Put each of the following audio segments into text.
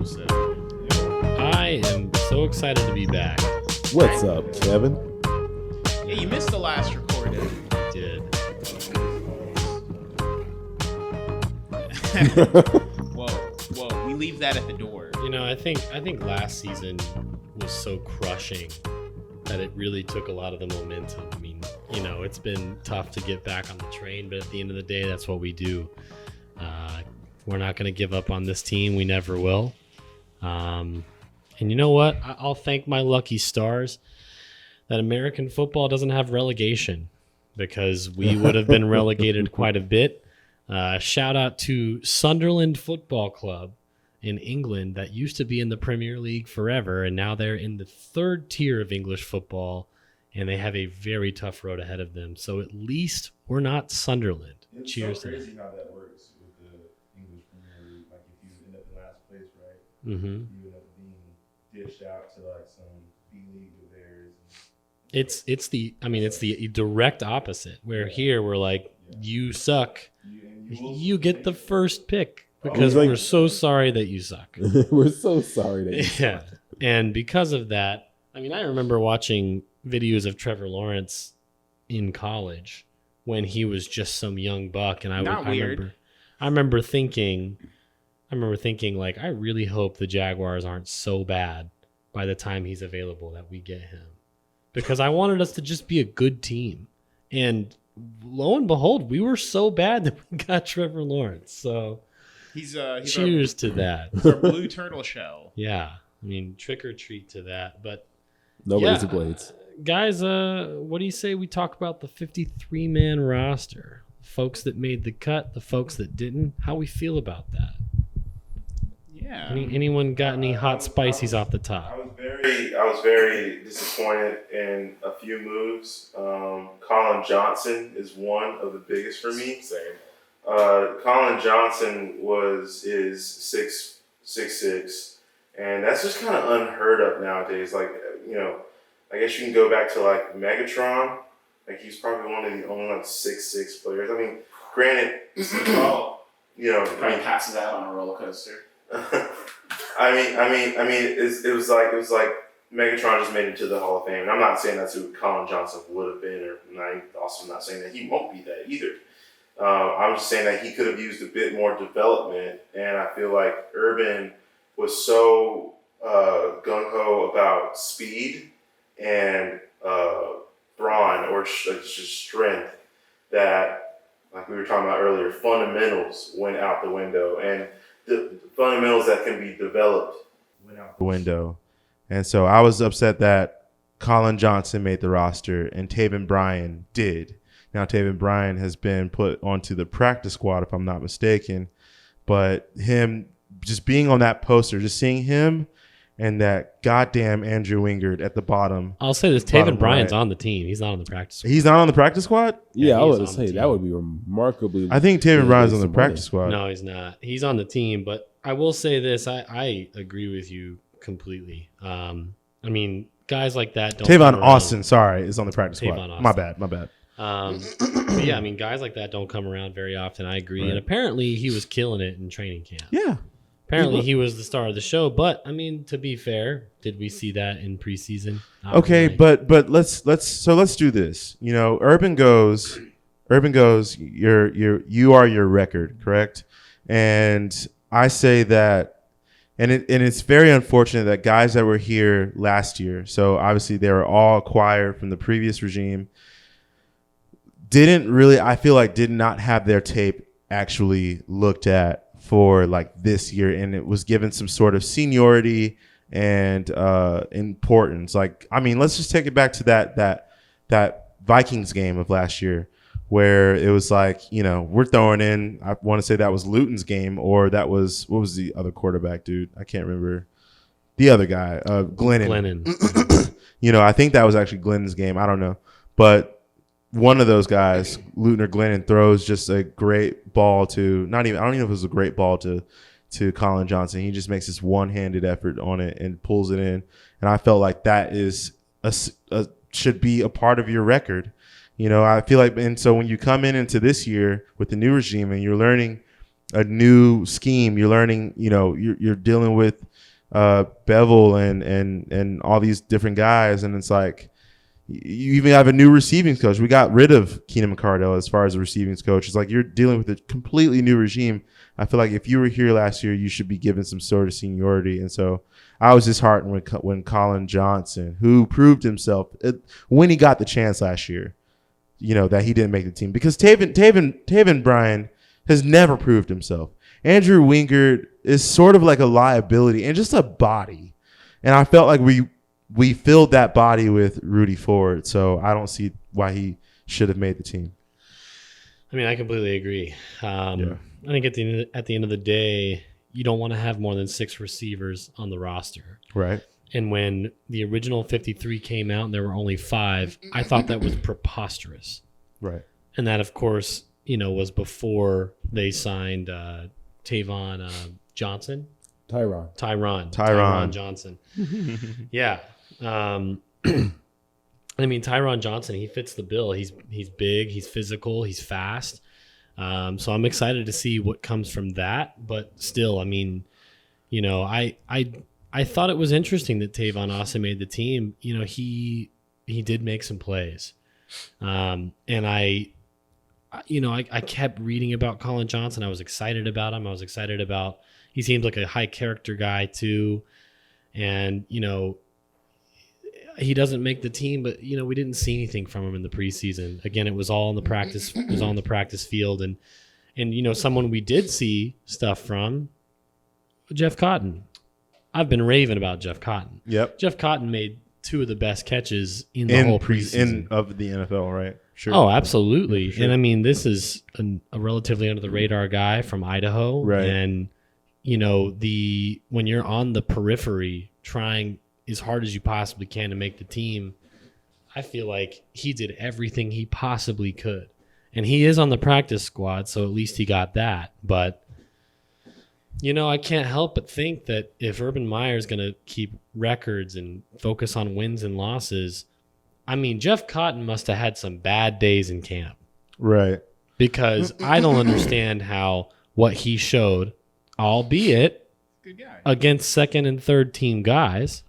So I am so excited to be back. What's up, Kevin? Yeah, you missed the last recording. I did. Whoa, we leave that at the door. You know, I think last season was so crushing that it really took a lot of the momentum. I mean, you know, it's been tough to get back on the train, but at the end of the day, that's what we do. We're not going to give up on this team. We never will. And you know what? I'll thank my lucky stars that American football doesn't have relegation, because we would have been relegated quite a bit. Shout out to Sunderland Football Club in England that used to be in the Premier League forever, and now they're in the third tier of English football, and they have a very tough road ahead of them. So at least we're not Sunderland. It's Cheers so to crazy that. how that works with the English Premier League. Like, if you end up in last place, right, Mm-hmm. you end up being dished out to like some B League of theirs. It's the direct opposite. Where here we're like, you suck. You get the first pick because like- we're so sorry that you suck. We're so sorry that you Yeah. And because of that, I mean, I remember watching videos of Trevor Lawrence in college when he was just some young buck, and I remember thinking like, I really hope the Jaguars aren't so bad by the time he's available that we get him, because I wanted us to just be a good team. And lo and behold, we were so bad that we got Trevor Lawrence. So He's cheers to that. He's our blue turtle shell. Yeah. I mean, trick or treat to that. But Nobody's yeah, a Blades. guys, what do you say we talk about the 53-man roster? Folks that made the cut, the folks that didn't. How we feel about that? Yeah. Anyone got any hot spices off the top? I was very disappointed in a few moves. Colin Johnson is one of the biggest for me. Same. Colin Johnson is 6'6", and that's just kind of unheard of nowadays. Like, you know, I guess you can go back to like Megatron. Like, he's probably one of the only like 6'6" players. I mean, granted, you know, Probably passes out on a roller coaster. I mean, it was like Megatron just made it to the Hall of Fame. And I'm not saying that's who Colin Johnson would have been, or I'm also not saying that he won't be that either. I'm just saying that he could have used a bit more development, and I feel like Urban was so gung-ho about speed and brawn, or just strength, that, like we were talking about earlier, fundamentals went out the window, and the fundamentals that can be developed went out the window. And so I was upset that Colin Johnson made the roster and Taven Bryan did. Now, Taven Bryan has been put onto the practice squad, if I'm not mistaken. But him just being on that poster, just seeing him and that goddamn Andrew Wingard at the bottom. I'll say this: Bottom Taven Bryan's right. on the team. He's not on the practice squad. He's not on the practice squad? Yeah, I he's would on the say team. that would be remarkably. I think Taven Bryan's on the some practice squad. No, he's not. He's on the team, but I will say this: I agree with you completely. I mean, guys like that don't. Tavon come around. Austin, sorry, is on the practice squad. Tavon Austin. My bad. But yeah, I mean, guys like that don't come around very often. I agree. Right. And apparently he was killing it in training camp. Yeah. Apparently he was the star of the show. But I mean, to be fair, did we see that in preseason? Not Okay, really. but let's do this. You know, Urban goes, you are your record, correct? And I say that, and it's very unfortunate that guys that were here last year, so obviously they were all acquired from the previous regime, I feel like did not have their tape actually looked at for like this year, and it was given some sort of seniority and importance. Like, I mean, let's just take it back to that Vikings game of last year, where it was like, you know, we're throwing in, I want to say that was Luton's game, or that was, what was the other quarterback, dude? I can't remember. The other guy, Glennon. You know, I think that was actually Glennon's game. I don't know. But one of those guys, Luton or Glennon, throws just a great ball to, I don't even know if it was a great ball to Colin Johnson. He just makes this one-handed effort on it and pulls it in. And I felt like that is should be a part of your record. You know, I feel like, and so when you come into this year with the new regime and you're learning a new scheme. You're learning, you're dealing with Bevel and all these different guys, and it's like you even have a new receiving coach. We got rid of Keenan McCardell as far as the receiving coach. It's like you're dealing with a completely new regime. I feel like if you were here last year, you should be given some sort of seniority. And so I was disheartened when Colin Johnson, who proved himself when he got the chance last year, that he didn't make the team, because Taven Bryan has never proved himself. Andrew Wingard is sort of like a liability and just a body. And I felt like we filled that body with Rudy Ford. So I don't see why he should have made the team. I mean, I completely agree. I think at the end of the day, you don't want to have more than 6 receivers on the roster. Right. And when the original 53 came out and there were only 5, I thought that was preposterous. Right. And that, of course, was before they signed Tavon Johnson. Tyron Johnson. Yeah. I mean, Tyron Johnson, he fits the bill. He's big, he's physical, he's fast. So I'm excited to see what comes from that. But still, I mean, I thought it was interesting that Tavon Austin made the team. He did make some plays. And I kept reading about Colin Johnson. I was excited about him. He seems like a high character guy too. And, he doesn't make the team, but we didn't see anything from him in the preseason. Again, it was all on the practice field. And someone we did see stuff from, Jeff Cotton. I've been raving about Jeff Cotton. Yep. Jeff Cotton made 2 of the best catches in the whole preseason of the NFL, right? Sure. Oh, absolutely. Yeah, sure. And I mean, this is a relatively under the radar guy from Idaho. Right. And, when you're on the periphery trying as hard as you possibly can to make the team, I feel like he did everything he possibly could. And he is on the practice squad, so at least he got that. But, I can't help but think that if Urban Meyer is going to keep records and focus on wins and losses, I mean, Jeff Cotton must have had some bad days in camp. Right. Because I don't understand how what he showed, albeit Good guy. against second and third team guys,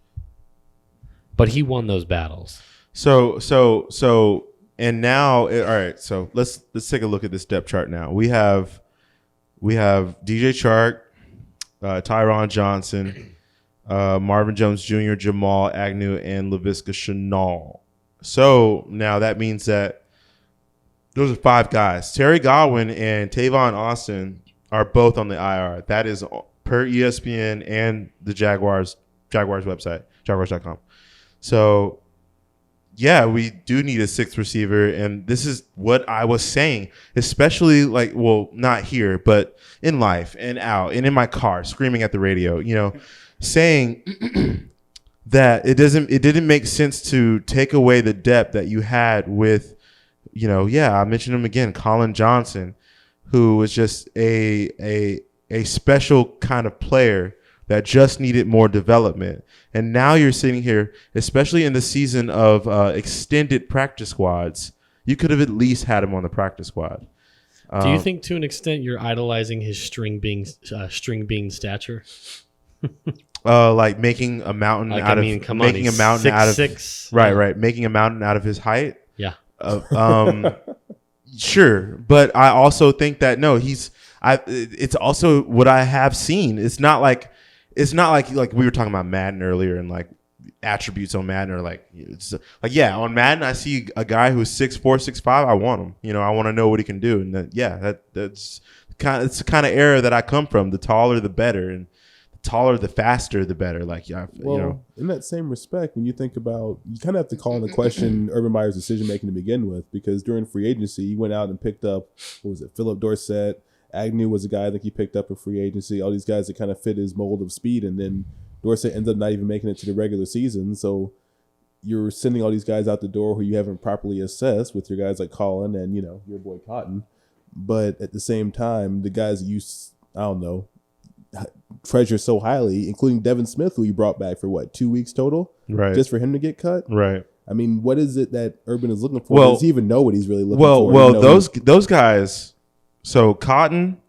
but he won those battles. So, and now, all right. So let's take a look at this depth chart now. We have DJ Chark, Tyron Johnson, Marvin Jones Jr., Jamal Agnew, and Laviska Shenault. So now that means that those are 5 guys. Terry Godwin and Tavon Austin are both on the IR. That is per ESPN and the Jaguars website, jaguars.com. So, yeah, we do need a 6th receiver, and this is what I was saying, especially not here, but in life and out and in my car, screaming at the radio, saying that it didn't make sense to take away the depth that you had with, I mentioned him again, Colin Johnson, who was just a special kind of player that just needed more development. And now you're sitting here, especially in the season of extended practice squads, you could have at least had him on the practice squad. Do you think to an extent you're idolizing his string bean stature? Like making a mountain making a mountain out of 6'6". Right, making a mountain out of his height. Yeah. Sure, but I also think that it's also what I have seen. It's not like we were talking about Madden earlier and like attributes on Madden or on Madden I see a guy who's 6'4", 6'5", I want him. I want to know what he can do, and that's it's the kind of era that I come from. The taller the better, and the taller the faster the better. In that same respect, when you think about, you kind of have to call into question Urban Meyer's decision making to begin with, because during free agency he went out and picked up, Philip Dorsett. Agnew was a guy I think he picked up in free agency. All these guys that kind of fit his mold of speed, and then Dorsett ended up not even making it to the regular season. So you're sending all these guys out the door who you haven't properly assessed with your guys like Colin and your boy Cotton. But at the same time, the guys you treasure so highly, including Devin Smith, who you brought back for 2 weeks total, right? Just for him to get cut, right? I mean, what is it that Urban is looking for? Does he even know what he's really looking for? Those guys. So Cotton,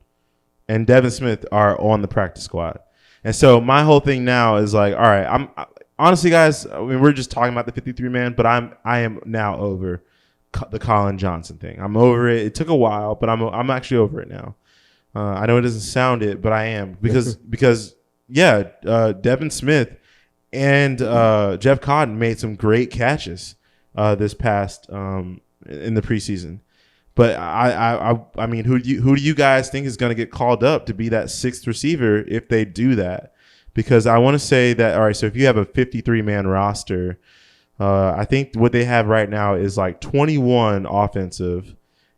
and Devin Smith are on the practice squad. And so my whole thing now is like, all right, honestly, guys, I mean, we're just talking about the 53 man, but I am now over the Colin Johnson thing. I'm over it. It took a while, but I'm actually over it now. I know it doesn't sound it, but I am because Devin Smith and Jeff Cotton made some great catches this past in the preseason. But I mean, who do you guys think is going to get called up to be that sixth receiver if they do that? Because I want to say that, all right, so if you have a 53-man roster, I think what they have right now is like 21 offensive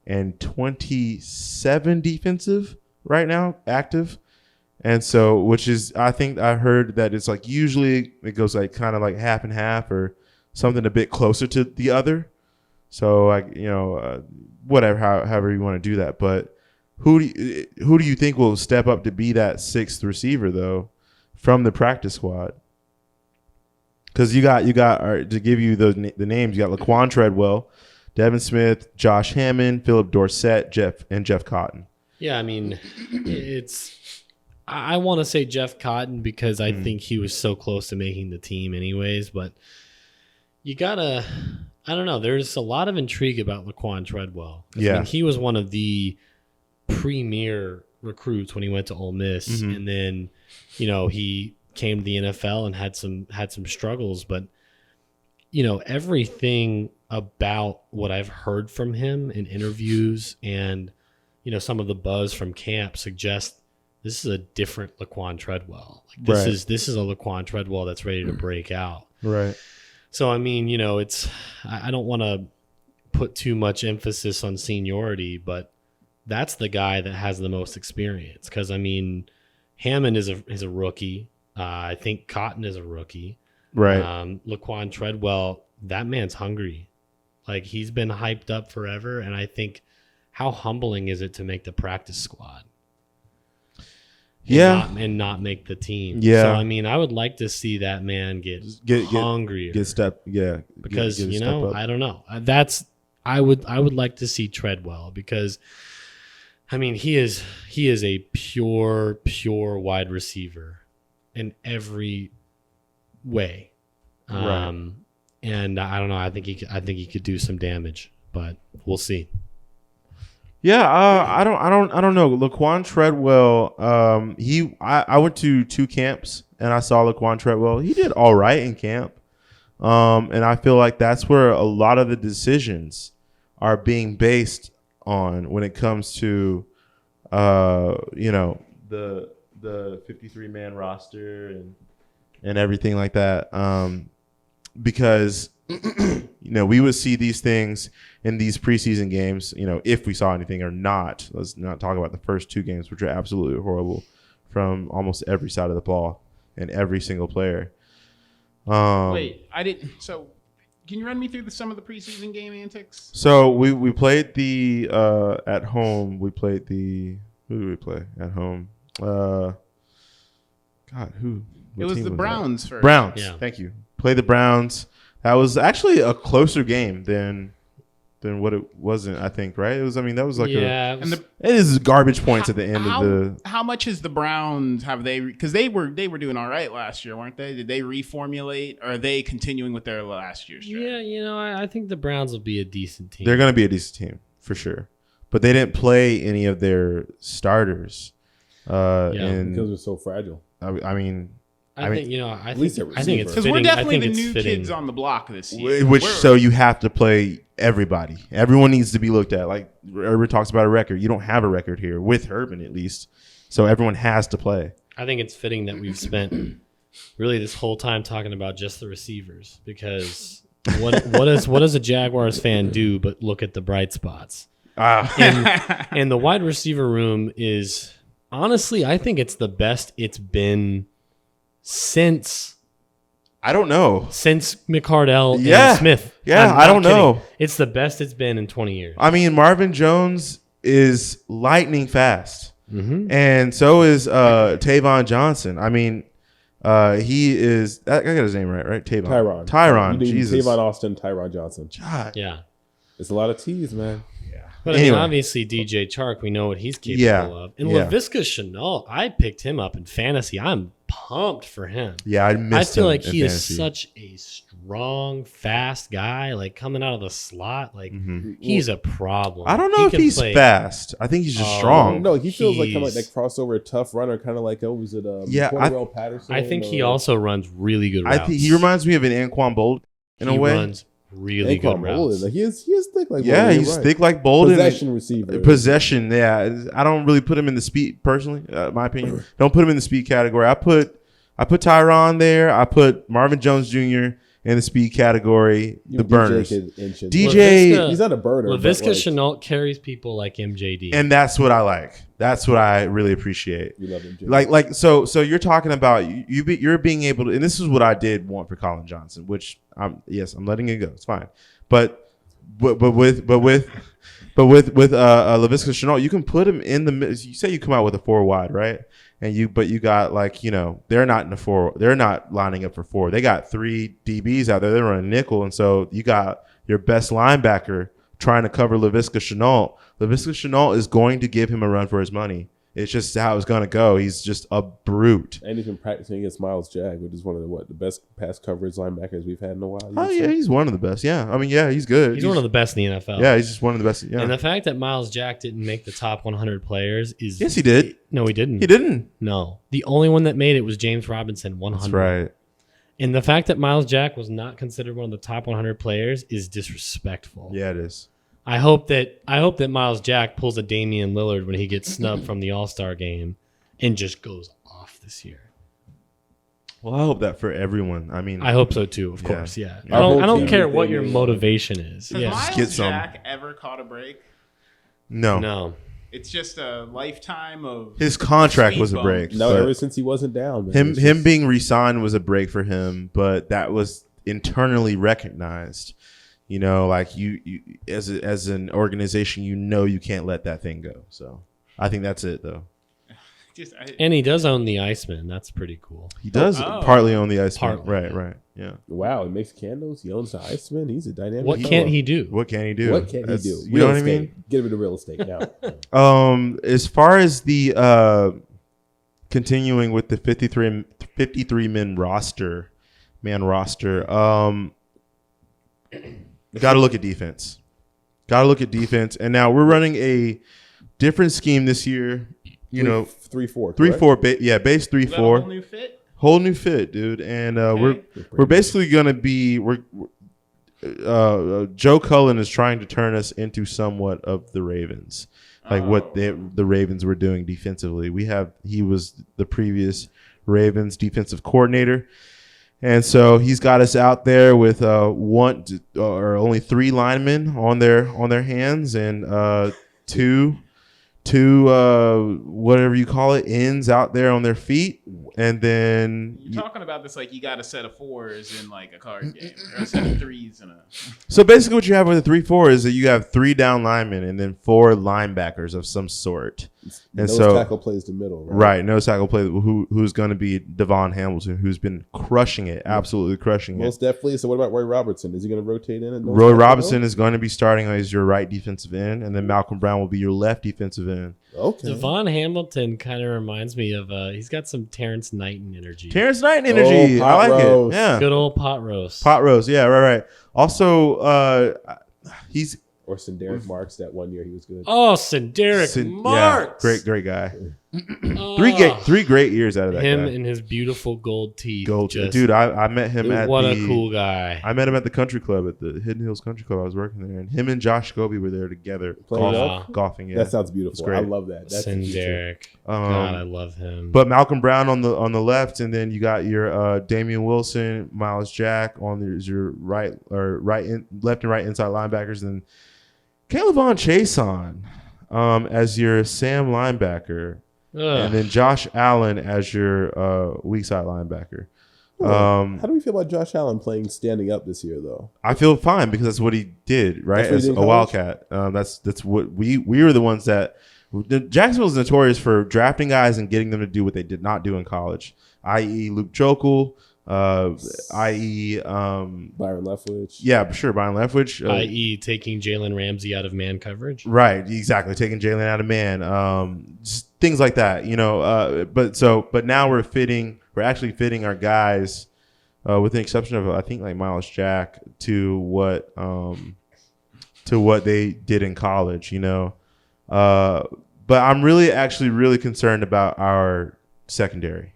and 27 defensive right now active. And so, which is, I think I heard that it's like usually it goes like kind of like half and half or something a bit closer to the other. So, like, whatever, however you want to do that. But who do you think will step up to be that sixth receiver though from the practice squad? Because you got to give you the names. You got Laquan Treadwell, Devin Smith, Josh Hammond, Philip Dorsett, Jeff Cotton. Yeah, I mean, I want to say Jeff Cotton because I think he was so close to making the team anyways, but you gotta, I don't know. There's a lot of intrigue about Laquan Treadwell. Yeah. I mean, he was one of the premier recruits when he went to Ole Miss, and then, he came to the NFL and had some struggles, but everything about what I've heard from him in interviews and some of the buzz from camp suggests this is a different Laquan Treadwell. Like this is a Laquan Treadwell that's ready to break out. Right. So I mean, I don't want to put too much emphasis on seniority, but that's the guy that has the most experience. Because I mean, Hammond is a rookie. I think Cotton is a rookie. Right. Laquan Treadwell, that man's hungry. Like, he's been hyped up forever, and I think how humbling is it to make the practice squad? And not make the team. Yeah. So I mean, I would like to see that man get hungrier. Because I don't know. I would like to see Treadwell because I mean he is a pure wide receiver in every way. Right. And I don't know. I think he could do some damage, but we'll see. Yeah, I don't know. Laquan Treadwell, I went to 2 camps and I saw Laquan Treadwell. He did all right in camp. And I feel like that's where a lot of the decisions are being based on when it comes to the 53-man roster and everything like that. Because we would see these things in these preseason games, if we saw anything or not. Let's not talk about the first 2 games, which are absolutely horrible from almost every side of the ball and every single player. Wait, I didn't. So, can you run me through some of the preseason game antics? So we played the at home. We played the who did we play at home? It was the Browns first. Browns. Yeah. Thank you. Played the Browns. That was actually a closer game than what it wasn't. I think, right? It was. I mean, that was like it is garbage points at the end of the. How much is the Browns? Have they? Because they were doing all right last year, weren't they? Did they reformulate? Or are they continuing with their last year's stretch? Yeah, I think the Browns will be a decent team. They're going to be a decent team for sure, but they didn't play any of their starters. And because they're so fragile. I mean, I think it's because we're definitely the new kids on the block this year. So you have to play everybody. Everyone needs to be looked at. Like Urban talks about a record. You don't have a record here with Urban at least. So everyone has to play. I think it's fitting that we've spent really this whole time talking about just the receivers because what does a Jaguars fan do but look at the bright spots? And the wide receiver room is honestly, I think it's the best it's been since McCardell and Smith. Yeah, I don't know. It's the best it's been in 20 years. I mean, Marvin Jones is lightning fast. Mm-hmm. And so is Tavon Johnson. I mean, he is. I got his name right? Tyron. You need Jesus. Tavon Austin, Tyron Johnson. God. Yeah. It's a lot of T's, man. Yeah. But I mean, obviously, DJ Chark, we know what he's capable of. And Laviska Shenault, I picked him up in fantasy. I'm pumped for him. Yeah, I feel like he is such a strong, fast guy. Like coming out of the slot, like he's a problem. I don't know if he's fast. I think he's just strong. No, he feels like kind of like that crossover tough runner, kind of like was it Cordell Patterson? I think he also runs really good routes. I think he reminds me of an Anquan Bolt in a way. He runs really good routes. Like he is thick like Bolden. He's thick like Bolden. Possession receiver. Possession, yeah. I don't really put him in the speed personally. My opinion, don't put him in the speed category. I put Tyron there. I put Marvin Jones Jr. in the speed category. The burners. DJ, he's not a burner. Laviska Shenault carries people like MJD, and that's what I like. That's what I really appreciate. You love MJD. So you're talking about you're being able to, and this is what I did want for Colin Johnson, which I'm letting it go. It's fine, but with Laviska Shenault, you can put him in the. You say you come out with a 4 wide, right? And you got they're not in the 4. They're not lining up for 4. They got 3 DBs out there. They're running nickel, and so you got your best linebacker trying to cover Laviska Shenault. Laviska Shenault is going to give him a run for his money. It's just how it's going to go. He's just a brute. And he's been practicing against Myles Jack, which is one of the best pass coverage linebackers we've had in a while. Oh, yeah, he's one of the best. Yeah. I mean, yeah, he's good. He's one of the best in the NFL. Yeah, he's just one of the best. Yeah. And the fact that Myles Jack didn't make the top 100 players is... Yes, he did. No, he didn't. He didn't. No. The only one that made it was James Robinson, 100. That's right. And the fact that Myles Jack was not considered one of the top 100 players is disrespectful. Yeah, it is. I hope that Myles Jack pulls a Damian Lillard when he gets snubbed from the All-Star game and just goes off this year. Well, I hope that for everyone. I mean, I hope so too. Of course, yeah. Yeah. I don't care what your motivation is. Has Yeah. Myles Jack ever caught a break? No. It's just a lifetime of his contract was a break. No, ever since he wasn't down. Him being re-signed was a break for him, but that was internally recognized. You know, like you as an organization, you can't let that thing go. So I think that's it, though. And he does own the Iceman. That's pretty cool. He does partly own the Iceman. Right. Yeah. Wow, he makes candles. He owns the Iceman. He's a dynamic. What can't he do? What can he do? You know what I mean? Get rid of real estate now. As far as the continuing with the 53 man roster, got to look at defense. And now we're running a different scheme this year. 3-4. 3-4. Base 3-4. Whole new fit. Whole new fit, dude. And we're basically gonna be Joe Cullen is trying to turn us into somewhat of the Ravens, like what the Ravens were doing defensively. He was the previous Ravens defensive coordinator. And so he's got us out there with only 3 linemen on their hands and two whatever you call it, ends out there on their feet. And then you're talking about this like you got a set of 4s in like a card game, or a set of 3s in a. So basically, what you have with a 3-4 is that you have 3 down linemen and then 4 linebackers of some sort. And tackle plays the middle, right? Right, no tackle play. Who's going to be Devon Hamilton, who's been crushing it, absolutely crushing it. Most definitely. So what about Roy Robertson? Is he going to rotate in? Roy Robinson is going to be starting as your right defensive end, and then Malcolm Brown will be your left defensive end. Okay. Devon Hamilton kind of reminds me of he's got some Terrence Knighton energy. I like it. Yeah. Good old pot roast. Yeah, right. Also, he's or Sindaric Marks that one year he was good. Oh, Sindaric Marks. Yeah, great guy. 3 great years out of that guy. Him and his beautiful gold teeth. Dude, I met him at what a cool guy. I met him at the country club, at the Hidden Hills Country Club. I was working there, and him and Josh Scobie were there together golfing. Yeah. That sounds beautiful. I love that. That's Sindaric. God, I love him. But Malcolm Brown on the left, and then you got your Damian Wilson, Myles Jack on your left and right inside linebackers, and Kayvon Chaisson as your Sam linebacker. And then Josh Allen as your weak side linebacker. How do we feel about Josh Allen playing standing up this year, though? I feel fine because that's what he did, right? As a Wildcat. That's what we were the ones that Jacksonville is notorious for drafting guys and getting them to do what they did not do in college, i.e. Luke Jokel, i.e., Byron Leftwich. yeah, sure, Byron Leftwich, i.e., taking Jalen Ramsey out of man coverage. right? Exactly, taking Jalen out of man, just things like that, But now we're actually fitting our guys, with the exception of I think like Myles Jack to what they did in college, But I'm really concerned about our secondary.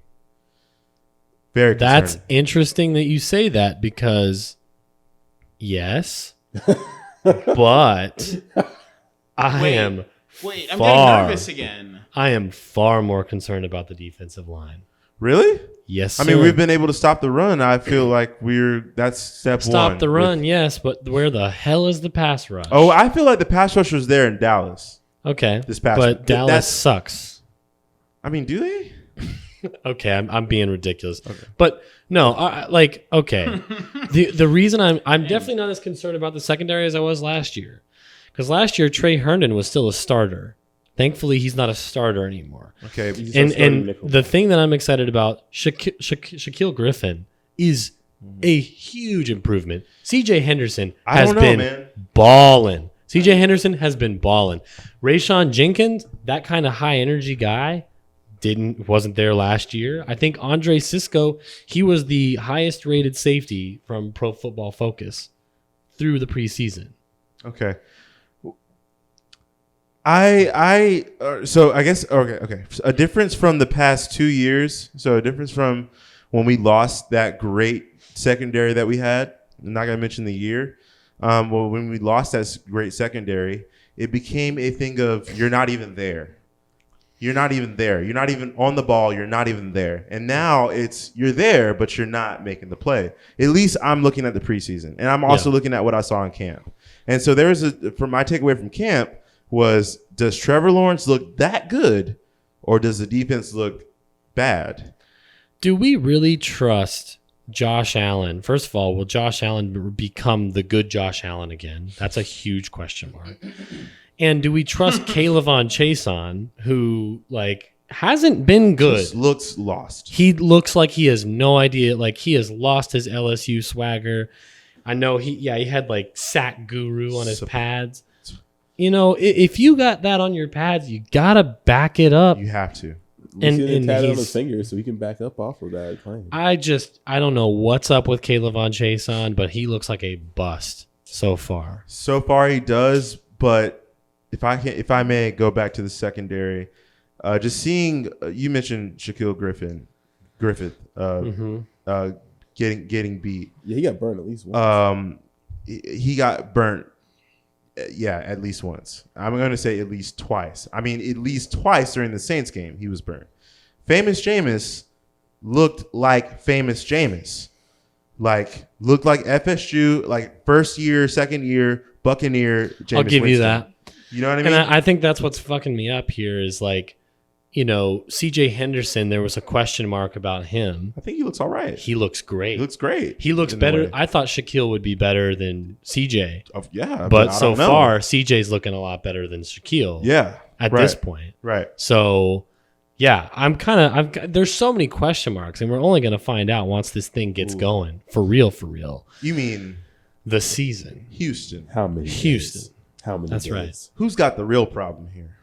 Very concerned. That's interesting that you say that because, yes, but I am Wait, I'm far, getting nervous again. I am far more concerned about the defensive line. Really? Yes, I mean, sir. we've been able to stop the run. I feel like that's step one. Stop the run, yes, but where the hell is the pass rush? Oh, I feel like the pass rush was there in Dallas. okay. This past but week. Dallas That's- sucks. I mean, do they? Okay, I'm being ridiculous, but no, okay. the reason I'm definitely not as concerned about the secondary as I was last year, because last year Trey Herndon was still a starter. Thankfully, he's not a starter anymore. Okay. And the thing that I'm excited about, Shaquille Griffin is a huge improvement. CJ Henderson I has don't know, been man. balling. CJ Henderson has been balling. Rayshon Jenkins, that kind of high energy guy, wasn't there last year. I think Andre Sisco, he was the highest rated safety from Pro Football Focus through the preseason. Okay. So I guess okay. A difference from the past 2 years. So a difference from when we lost that great secondary that we had. I'm not gonna mention the year. Well, when we lost that great secondary, it became a thing of you're not even there. You're not even there. You're not even on the ball. You're not even there. And now it's you're there, but you're not making the play. At least I'm looking at the preseason, and I'm also looking at what I saw in camp. And so from my takeaway from camp was, does Trevor Lawrence look that good, or does the defense look bad? Do we really trust Josh Allen? First of all, will Josh Allen become the good Josh Allen again? That's a huge question mark. And do we trust Kayvon Chason, who hasn't been good? Just looks lost. He looks like he has no idea. Like he has lost his LSU swagger. I know he had sack guru on his pads. If you got that on your pads, you gotta back it up. You have to. And And tat on he's- his finger so he can back up off of that claim. I don't know what's up with Kayvon Chason, but he looks like a bust so far. So far he does, but if I may go back to the secondary, just seeing you mentioned Shaquille Griffith getting beat. Yeah, he got burned at least once. He got burnt. Yeah, at least once. I'm going to say at least twice. I mean, at least twice during the Saints game, he was burnt. Famous Jameis looked like Famous Jameis. Looked like FSU, first year, second year, Buccaneer Jameis I'll give you Winston. that. You know what I mean? And I think that's what's fucking me up here is CJ Henderson, there was a question mark about him. I think he looks all right. He looks great. He looks great. He looks in a better. way. I thought Shaquille would be better than CJ. Yeah. But I so don't know. far, CJ's looking a lot better than Shaquille Yeah. at right, this point. Right. So, yeah, there's so many question marks, and we're only going to find out once this thing gets going. For real. You mean The season. Houston. How many? Houston. Days? How many? That's days? right. Who's got the real problem here?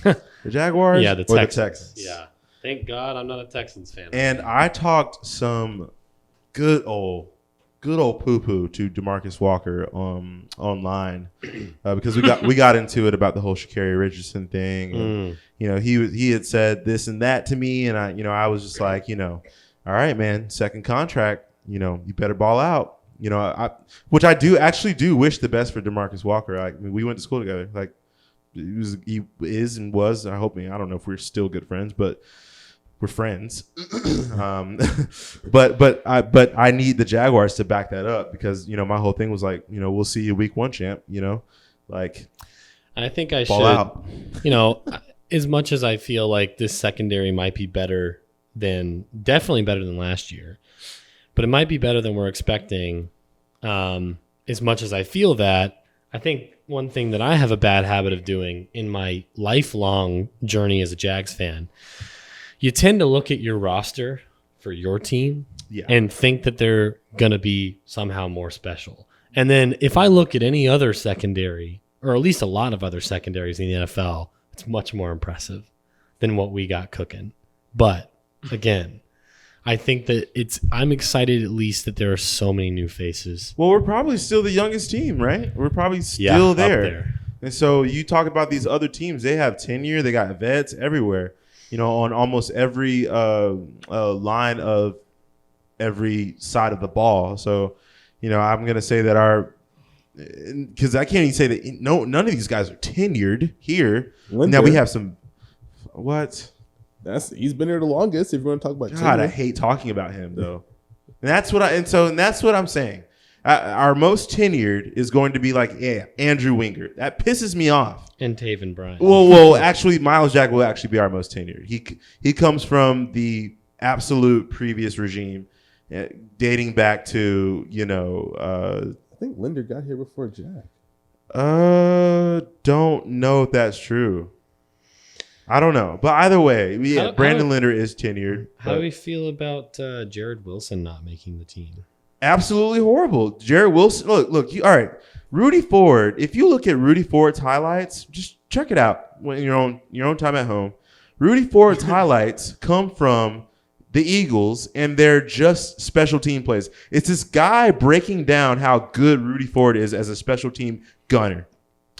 The Jaguars Yeah, the or Texans. the Texans? Yeah. Thank God I'm not a Texans fan. And I talked some good old poo-poo to DeMarcus Walker online because we got into it about the whole Sha'Carri Richardson thing. And, he had said this and that to me, and I was just like, all right, man, second contract, you better ball out. Which I do wish the best for DeMarcus Walker. We went to school together. He is and was. I don't know if we're still good friends, but we're friends. But I need the Jaguars to back that up because my whole thing was we'll see you week one, champ. I think I ball should. out. As much as I feel like this secondary might be definitely better than last year, but it might be better than we're expecting. As much as I feel that, I think one thing that I have a bad habit of doing in my lifelong journey as a Jags fan, you tend to look at your roster for your team and think that they're going to be somehow more special. And then if I look at any other secondary, or at least a lot of other secondaries in the NFL, it's much more impressive than what we got cooking. But again, I think that I'm excited at least that there are so many new faces. Well, we're probably still the youngest team, right? We're probably still up there. And so you talk about these other teams, they have tenure, they got vets everywhere, on almost every line of every side of the ball. So, I'm going to say that because I can't even say that none of these guys are tenured here. Linder. Now we have some, what? He's been here the longest. If you want to talk about, God, tenure. I hate talking about him though. And that's what I'm saying. Our most tenured is going to be like Andrew Wingert. That pisses me off. And Taven Bryan. Well, actually, Myles Jack will actually be our most tenured. He comes from the absolute previous regime, dating back to I think Linder got here before Jack. Don't know if that's true. I don't know, but either way, Brandon Linder is tenured. How do we feel about Jared Wilson not making the team? Absolutely horrible. Jared Wilson. Look. All right, Rudy Ford. If you look at Rudy Ford's highlights, just check it out when your own time at home. Rudy Ford's highlights come from the Eagles, and they're just special team plays. It's this guy breaking down how good Rudy Ford is as a special team gunner.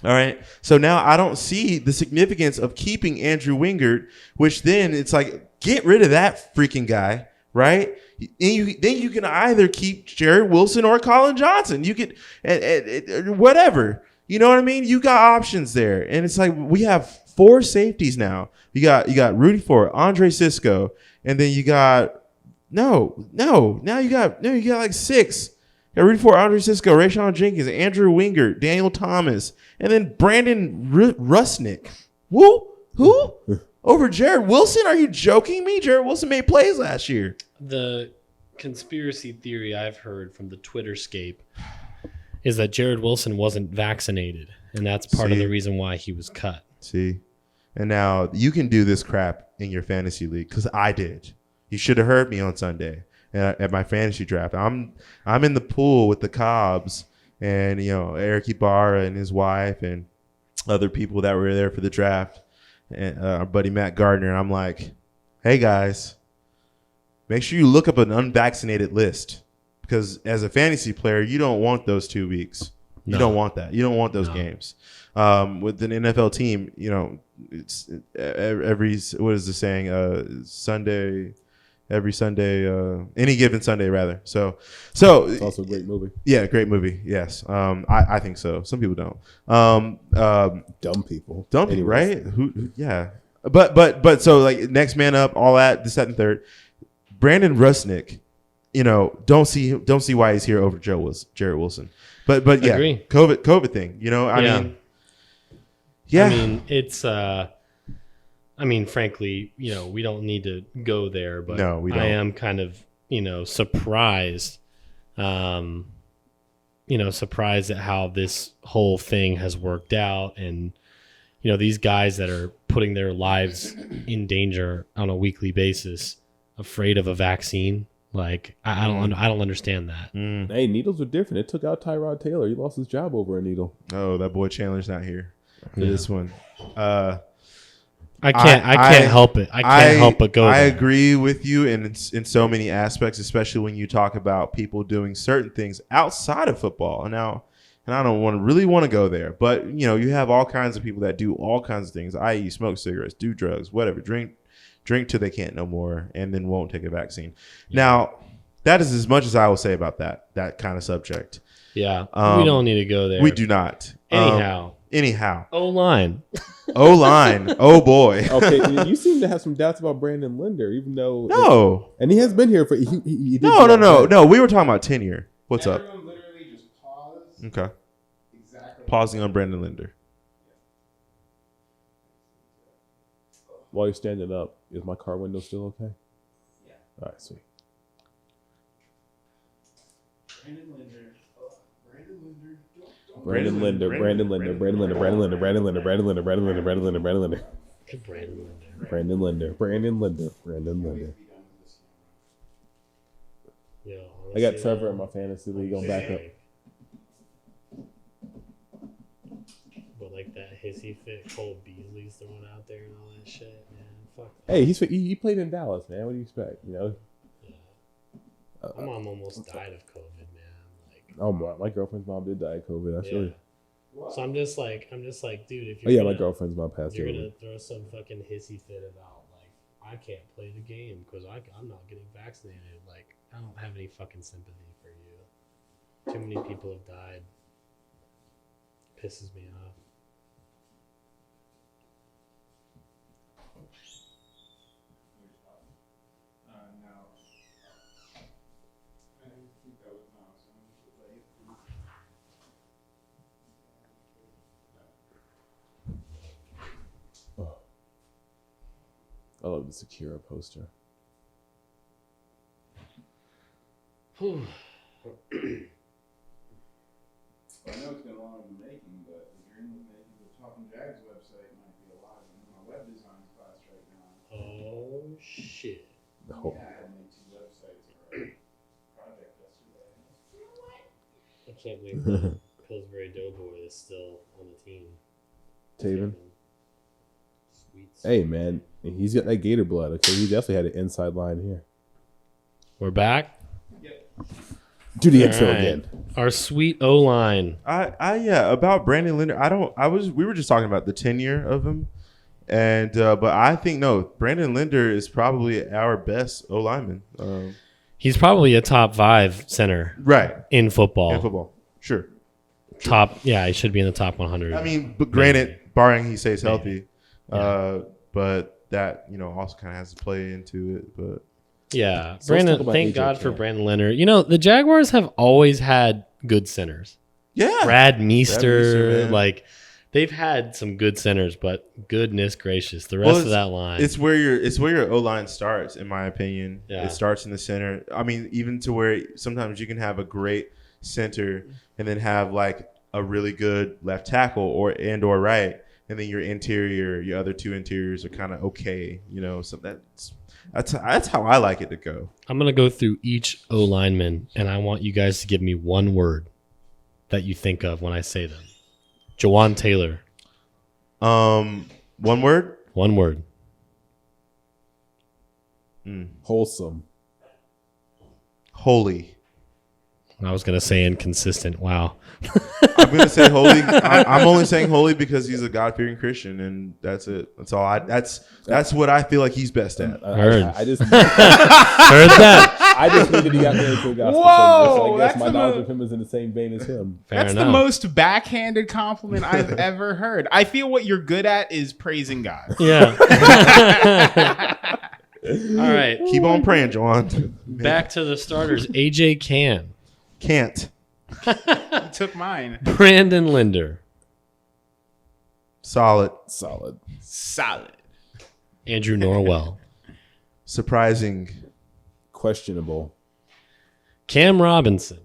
All right. So now I don't see the significance of keeping Andrew Wingert, which then it's like, get rid of that freaking guy, right? And then you can either keep Jared Wilson or Colin Johnson. You could, whatever. You know what I mean? You got options there. And it's like, we have 4 safeties now. You got Rudy Ford, Andre Sisco, and then you got, now you got like 6. Yeah, Rudy Ford, Andre Sisco, Rayshon Jenkins, Andrew Wingert, Daniel Thomas, and then Brandon Rusnick. Who? Over Jared Wilson? Are you joking me? Jared Wilson made plays last year. The conspiracy theory I've heard from the Twitterscape is that Jared Wilson wasn't vaccinated, and that's part of the reason why he was cut. See? And now you can do this crap in your fantasy league because I did. You should have heard me on Sunday at my fantasy draft. I'm in the pool with the Cobbs and Eric Ibarra and his wife and other people that were there for the draft, and our buddy Matt Gardner. And I'm like, hey guys, make sure you look up an unvaccinated list because as a fantasy player, you don't want those 2 weeks. You don't want that. You don't want those games. With an NFL team, it's every, what is the saying? Sunday. Every Sunday, any given Sunday, rather. So it's also a great movie. Yeah, great movie. Yes, I think so. Some people don't. Dumb people, right? Who? Yeah, but so like next man up, all that, this, that, and third. Brandon Rusnick, don't see why he's here over Jared Wilson. But yeah, Agree. COVID thing. I mean, yeah. I mean, it's. Frankly, we don't need to go there, but no, we don't. I am kind of, surprised, surprised at how this whole thing has worked out. And, these guys that are putting their lives in danger on a weekly basis, afraid of a vaccine. Like, I don't understand that. Hey, needles are different. It took out Tyrod Taylor. He lost his job over a needle. Oh, that boy Chandler's not here for this one. I can't help it. I can't help but go. I there. agree with you in so many aspects, especially when you talk about people doing certain things outside of football. And I don't really want to go there, but you have all kinds of people that do all kinds of things, i.e., smoke cigarettes, do drugs, whatever, drink till they can't no more, and then won't take a vaccine. Yeah. Now, that is as much as I will say about that kind of subject. Yeah, we don't need to go there. We do not. Anyhow. O-line. O-line. Oh, boy. Okay, you seem to have some doubts about Brandon Linder, even though... No. And he has been here for... He No. We were talking about tenure. What's up? Everyone literally just paused. Okay. Exactly. Pausing on Brandon Linder. While you're standing up, is my car window still okay? Yeah. All right, sweet. Brandon Linder. Brandon Linder. Brandon Linder. Brandon Linder. Brandon Linder. Brandon Linder. Brandon Linder. Brandon Linder. Brandon Linder. Brandon Linder. Brandon Linder. Brandon Linder. Brandon Linder. Brandon Linder. Yo, I got honestly, Trevor though, in my fantasy league on backup. But like that hissy fit Cole Beasley's throwing out there and all that shit, man. Fuck. Hey, he played in Dallas, man. What do you expect? You know. Yeah. My mom almost died of COVID, man. Like, Oh my girlfriend's mom did die of COVID. I feel you. So I'm just like, dude, if Oh you're yeah, gonna, my girlfriend's mom passed you're away. gonna throw some fucking hissy fit about like I can't play the game because I'm not getting vaccinated. Like I don't have any fucking sympathy for you. Too many people have died. Pisses me off. No. I think that was Myles. I love the Sakura poster. Well, I know it's been long in the making, but the dream of making the Talking Jags website might be alive in my web design class right now. Oh shit. No. Yeah, I had made 2 websites for a project yesterday. I can't believe that Pillsbury Doughboy is still on the team. Taven. Sweet. Hey man, he's got that Gator blood. Okay, he definitely had an inside line here. We're back. Do the All intro right. again. Our sweet O line. Yeah, about Brandon Linder. We were just talking about the tenure of him. And but I think Brandon Linder is probably our best O lineman. He's probably a top 5 center Right. in football. In football. Sure. He should be in the top 100. I mean, but granted, barring he stays healthy. Yeah. But that, also kind of has to play into it. But yeah, So let's talk about thank AJ God for Camp. Brandon Leonard. The Jaguars have always had good centers. yeah. Brad Meester, man. they've had some good centers, but goodness gracious, the rest of that line. It's where your O line starts, in my opinion. Yeah. It starts in the center. I mean, even to where sometimes you can have a great center and then have like a really good left tackle or right, and then your other 2 interiors are kind of okay. So that's how I like it to go. I'm going to go through each O lineman, and I want you guys to give me one word that you think of when I say them. Jawan Taylor. One word. One word. Wholesome. Holy. I was going to say inconsistent. Wow. I'm gonna say holy. I'm only saying holy because he's a God-fearing Christian, and that's it. That's all. That's what I feel like he's best at. Heard. I just Heard that. I just knew that he got married to a gospel Whoa, singer, so I guess that's my the knowledge mo- of him is in the same vein as him. Fair That's enough. the most backhanded compliment I've ever heard. I feel what you're good at is praising God. Yeah. All right. Keep on praying, Jawan. Back to the starters. AJ Can. Can't. You took mine. Brandon Linder. Solid. Solid. Solid. Andrew Norwell. Surprising. Questionable. Cam Robinson.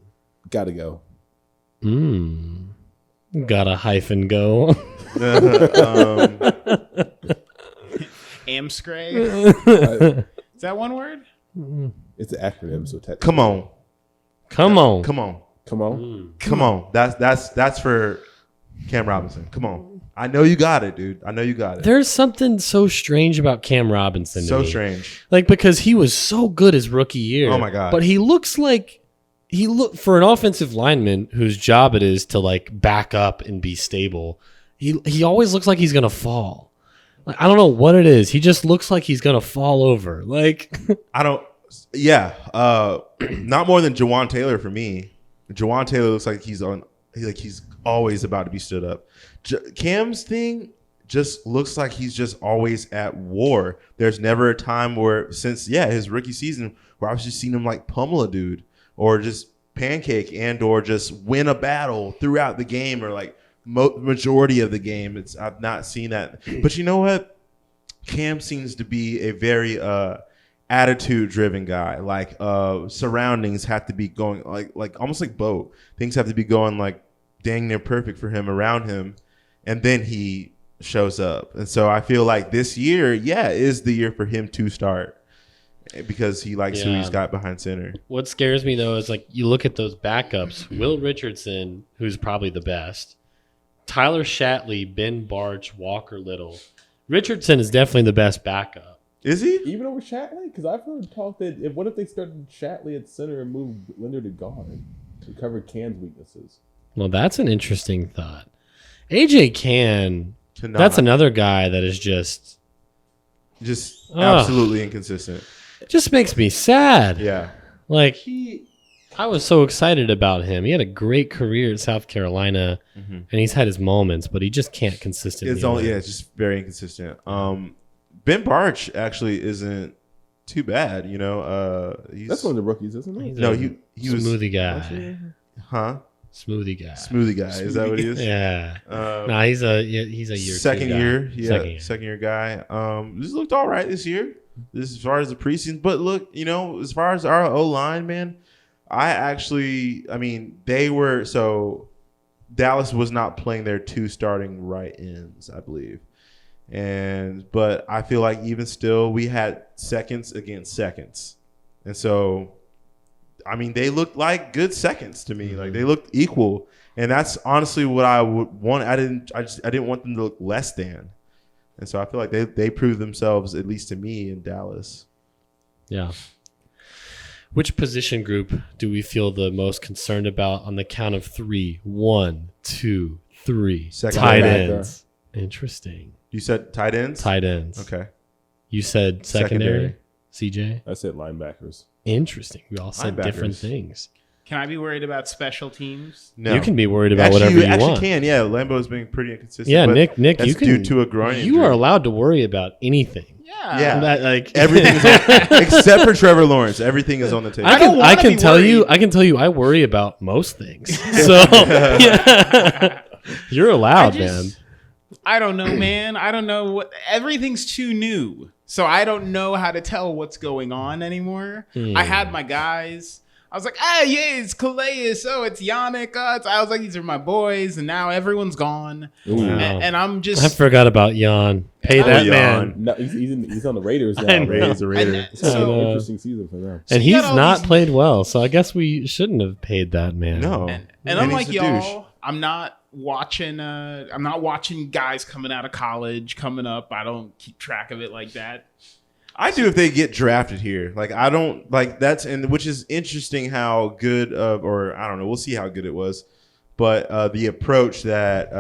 Gotta go. Got a hyphen go. Amscray. Is that one word? It's an acronym, so technically. Come on. Come on. Come on. Come on. Come on. That's for Cam Robinson. Come on. I know you got it, dude. I know you got it. There's something so strange about Cam Robinson. So to me. strange. Because he was so good his rookie year. Oh, my God. But he looks like for an offensive lineman whose job it is to back up and be stable. He always looks like he's gonna fall. I don't know what it is. He just looks like he's gonna fall over. I don't. Yeah. Not more than Jawan Taylor for me. Jawan Taylor looks like he's always about to be stood up. Cam's thing just looks like he's just always at war. There's never a time where since his rookie season where I've just seen him pummel a dude or just pancake and or just win a battle throughout the game or majority of the game. I've not seen that. But you know what? Cam seems to be a very attitude driven guy. Surroundings have to be going almost like Bo. Things have to be going dang near perfect for him around him, and then he shows up. And so I feel like this year, is the year for him to start. because he likes who Yeah. he's got behind center. What scares me though is like you look at those backups: Will Richardson, who's probably the best, Tyler Shatley, Ben Barch, Walker Little. Richardson is definitely the best backup. Is he? Even over Shatley? Because I've heard talk that what if they started Shatley at center and moved Linder to guard to cover Can's weaknesses? Well, that's an interesting thought. AJ Can, Cannot. that's another guy that is just absolutely inconsistent. just makes me sad. Yeah. Like I was so excited about him. He had a great career at South Carolina, and he's had his moments, but he just can't consistently. It's just very inconsistent. Ben Barch actually isn't too bad, you know. That's one of the rookies, isn't it? He's No, a he was smoothie guy. huh? Smoothie guy. Smoothie guy. Is that what he is? Yeah. Nah, he's a year second two guy. year. Yeah, Second year. second year guy. This looked all right this year. This as far as the preseason, but look, you know, as far as our O line, man, Dallas was not playing their two starting right ends, I believe. But I feel like even still, we had seconds against seconds. And so, I mean, they looked like good seconds to me. Like they looked equal. And that's honestly what I would want. I didn't want them to look less than. And so I feel like they proved themselves, at least to me, in Dallas. Yeah. Which position group do we feel the most concerned about on the count of three? 1, 2, 3. Second Tight linebacker. ends. Interesting. You said tight ends? Tight ends. Okay. You said secondary. CJ? I said linebackers. Interesting. We all said different Linebackers. things. Can I be worried about special teams? No. You can be worried about actually, whatever you actually want. can. Yeah, Lambo's being pretty inconsistent. Yeah, but Nick, that's you can. due to a groin injury. You are allowed to worry about anything. Yeah. That, like Everything is on, except for Trevor Lawrence. Everything is on the table. I can tell you. I can tell you. I worry about most things. So yeah. You're allowed, man. I don't know, man. I don't know what. Everything's too new, so I don't know how to tell what's going on anymore. I had my guys. I was like, yeah, it's Calais. Oh, it's Yannick. I was like, these are my boys, and now everyone's gone. Wow. And I'm just. I forgot about Jan. Pay that Jan. man. No, he's on the Raiders I now. know. Raiders. He's a Raider. It's gonna be So- an interesting season for them. And you he's got all not these- played well, so I guess we shouldn't have paid that man. No. And And unlike he's a douche. y'all, I'm not watching guys coming out of college coming up. I don't keep track of it like that. I do if they get drafted here. Like I don't like that's and which is interesting how good of or I don't know. We'll see how good it was, but the approach that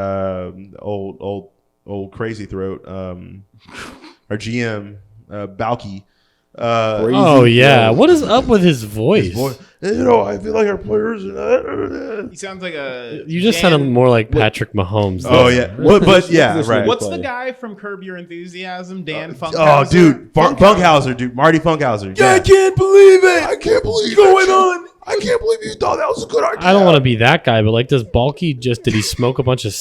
old crazy throat our GM Balky. Oh yeah, what is up with his voice? You know, I feel like our players. He sounds like a. You just Dan- sounded more like Patrick Mahomes. Oh there. yeah, but yeah, Position right. What's play. the guy from Curb Your Enthusiasm? Dan Oh, Funkhauser? dude, Funkhauser, dude, Marty Funkhauser. Yeah. I can't believe it. I can't believe going on. I can't believe you thought that was a good idea. I don't want to be that guy, but like, does Balky did he smoke a bunch of I don't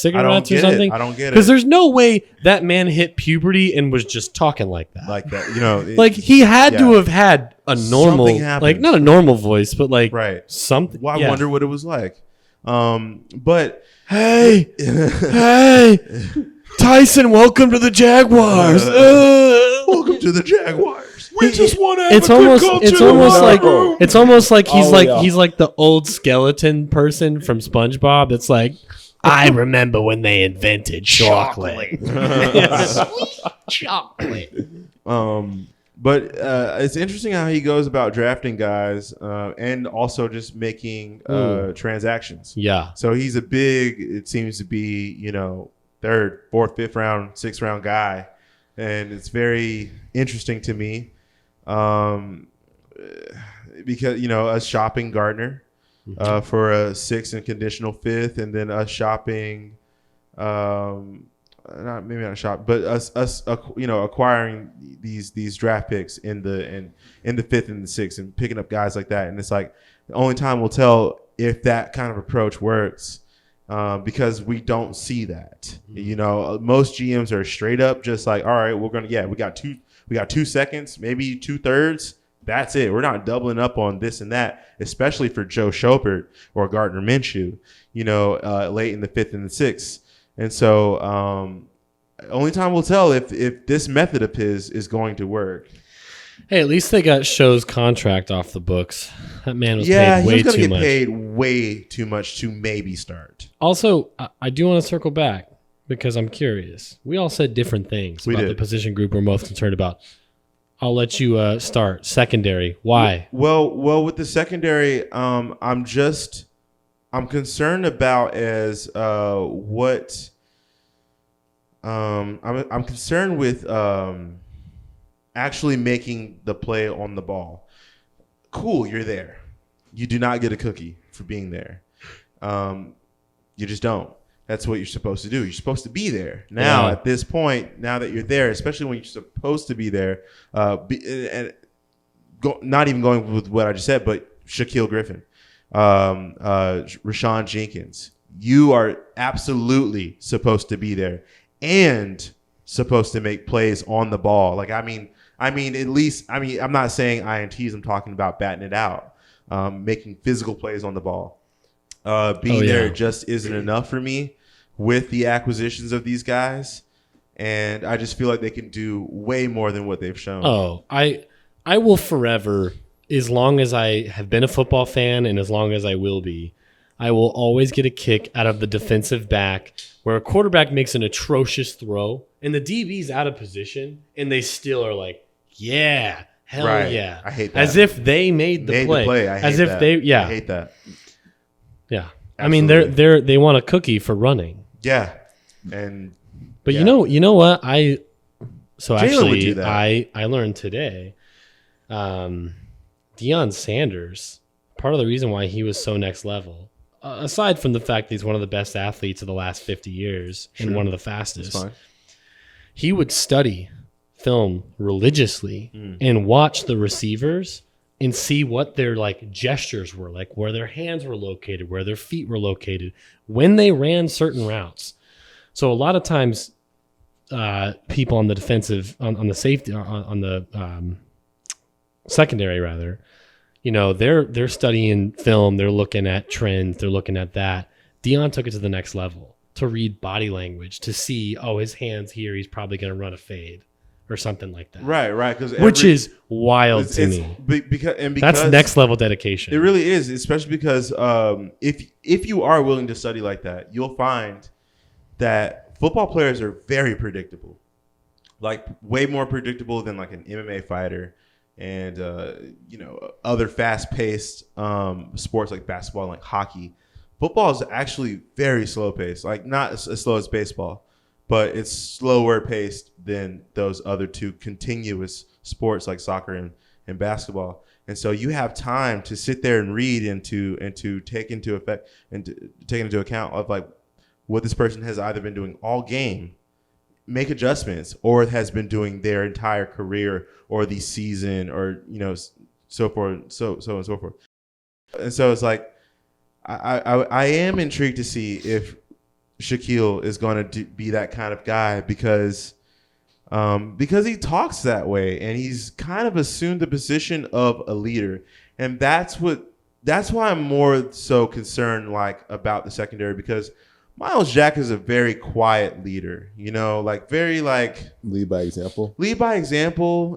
cigarettes or get something? it. I don't get Because it. there's no way that man hit puberty and was just talking like that. Like that, you know. Like he had to yeah. have had a normal, Something happened. like not a normal voice, but like Right. something. Well, I yeah. wonder what it was like. But Hey, hey, Tyson, welcome to the Jaguars. welcome to the Jaguars. We just want to have it's almost like he's Oh, like yeah. he's like the old skeleton person from SpongeBob that's like, I remember when they invented chocolate. Chocolate. But it's interesting how he goes about drafting guys and also just making transactions. Yeah. So he's a big, it seems to be, you know, 3rd, 4th, 5th round, 6th round guy. And it's very interesting to me because, you know, us shopping Gardner for a 6th and conditional 5th, and then us shopping, maybe not shop, but us you know, acquiring these draft picks in the 5th and the 6th and picking up guys like that. And it's like the only time will tell if that kind of approach works. Because we don't see that, you know, most GMs are straight up just like, all right, we got 2 seconds, maybe 2/3. That's it. We're not doubling up on this and that, especially for Joe Shopert or Gardner Minshew, you know, late in the 5th and the 6th. And so only time will tell if this method of his is going to work. Hey, at least they got Show's contract off the books. That man was Yeah, paid he way was going too to get much. paid way too much to maybe start. Also, I do want to circle back because I'm curious. We all said different things We about did. the position group we're most concerned about. I'll let you start. Secondary. Why? Well, with the secondary, I'm concerned about I'm concerned with actually making the play on the ball. Cool, you're there. You do not get a cookie for being there. You just don't. That's what you're supposed to do. You're supposed to be there. Now, Yeah. at this point, now that you're there, especially when you're supposed to be there, not even going with what I just said, but Shaquille Griffin, Rashawn Jenkins, you are absolutely supposed to be there and supposed to make plays on the ball. Like, I mean, at least, I'm not saying INTs, I'm talking about batting it out, making physical plays on the ball. Being there just isn't enough for me with the acquisitions of these guys. And I just feel like they can do way more than what they've shown. Oh, I will forever, as long as I have been a football fan and as long as I will be, I will always get a kick out of the defensive back where a quarterback makes an atrocious throw and the DB's out of position and they still are like, yeah, hell Right. yeah. I hate that. As if they made the play. I hate As if that. they, yeah. I hate that. Yeah. I mean, Absolutely. they want a cookie for running. Yeah. And But yeah. you know what? Jalen would do Actually, that. I learned today, Deion Sanders, part of the reason why he was so next level, aside from the fact that he's one of the best athletes of the last 50 years and one of the That's fastest, fine. he would study film religiously and watch the receivers and see what their like gestures were, like where their hands were located, where their feet were located when they ran certain routes. So a lot of times, people on the defensive, on the safety, on the secondary rather, you know, they're studying film, they're looking at trends, they're looking at that. Deion took it to the next level to read body language, to see, oh, his hands here, he's probably going to run a fade or something like that. Right. Because Which is wild to me. Because That's next level dedication. It really is, especially because if you are willing to study like that, you'll find that football players are very predictable, like way more predictable than like an MMA fighter and other fast-paced sports like basketball and like hockey. Football is actually very slow-paced, like not as slow as baseball, but it's slower paced than those other two continuous sports like soccer and basketball. And so you have time to sit there and read and to take into account of like what this person has either been doing all game, make adjustments, or has been doing their entire career or the season, or so forth, so and so forth. And so it's like I am intrigued to see if Shaquille is going to be that kind of guy because he talks that way and he's kind of assumed the position of a leader, and that's why I'm more so concerned like about the secondary, because Myles Jack is a very quiet leader, like very like Lead by example.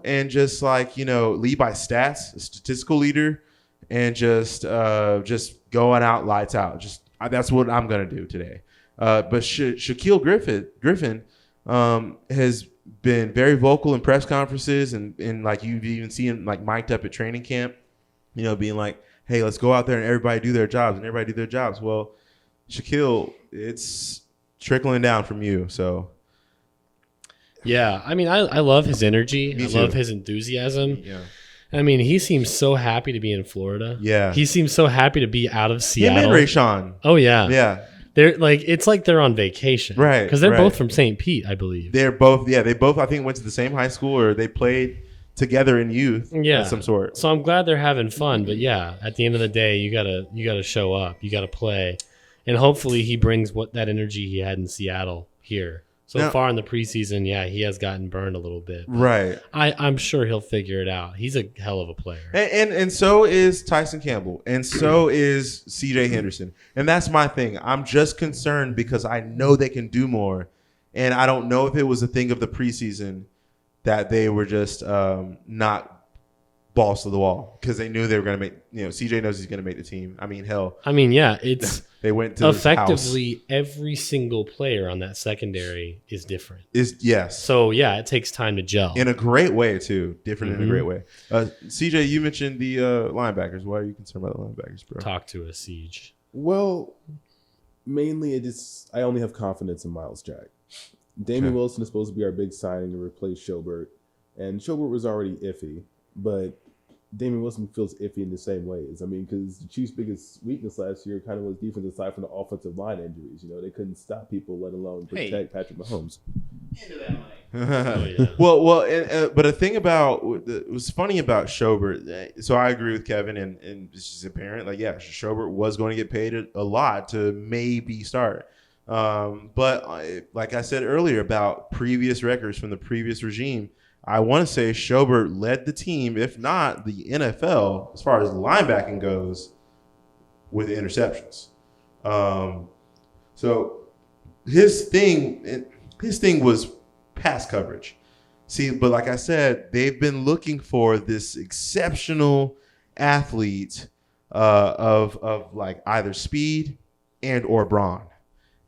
And just like, lead by stats, a statistical leader, and just going out lights out. That's what I'm going to do today. But Shaquille Griffin has been very vocal in press conferences and like you've even seen him like mic'd up at training camp, being like, hey, let's go out there and everybody do their jobs. Well, Shaquille, it's trickling down from you. So, Yeah, I mean, I love his energy. Me I too. love his enthusiasm. yeah. I mean, he seems so happy to be in Florida. Yeah. He seems so happy to be out of Him Seattle. and Rayshawn. Oh, yeah. Yeah. They're like, it's like they're on vacation. Right, Because they're right. both from St. Pete, I believe. They both, I think, went to the same high school or they played together in youth Yeah. of some sort. So I'm glad they're having fun. But yeah, at the end of the day, you gotta show up. You gotta play. And hopefully he brings that energy he had in Seattle here. So Now- far in the preseason, yeah, he has gotten burned a little bit. But Right. I'm sure he'll figure it out. He's a hell of a player. And so is Tyson Campbell. And so is CJ Henderson. And that's my thing. I'm just concerned because I know they can do more. And I don't know if it was a thing of the preseason that they were just not balls to the wall because they knew they were going to make. CJ knows he's going to make the team. I mean, hell. I mean, yeah, it's they went to effectively every single player on that secondary is different. Yes. So yeah, it takes time to gel in a great way too. Different in a great way. CJ, you mentioned the linebackers. Why are you concerned about the linebackers, bro? Talk to us, Siege. Well, mainly I only have confidence in Myles Jack. Damian Wilson is supposed to be our big signing to replace Schobert, and Schobert was already iffy, but Damian Wilson feels iffy in the same ways. I mean, because the Chiefs' biggest weakness last year kind of was defense aside from the offensive line injuries. They couldn't stop people, let alone protect Patrick Mahomes. Into that mic. Oh, yeah. Well, but a thing about it was funny about Schobert. So I agree with Kevin, and it's just apparent. Like, yeah, Schobert was going to get paid a lot to maybe start. But like I said earlier about previous records from the previous regime, I want to say Schobert led the team, if not the NFL, as far as linebacking goes, with interceptions. So his thing was pass coverage. See, but like I said, they've been looking for this exceptional athlete of like either speed and or brawn.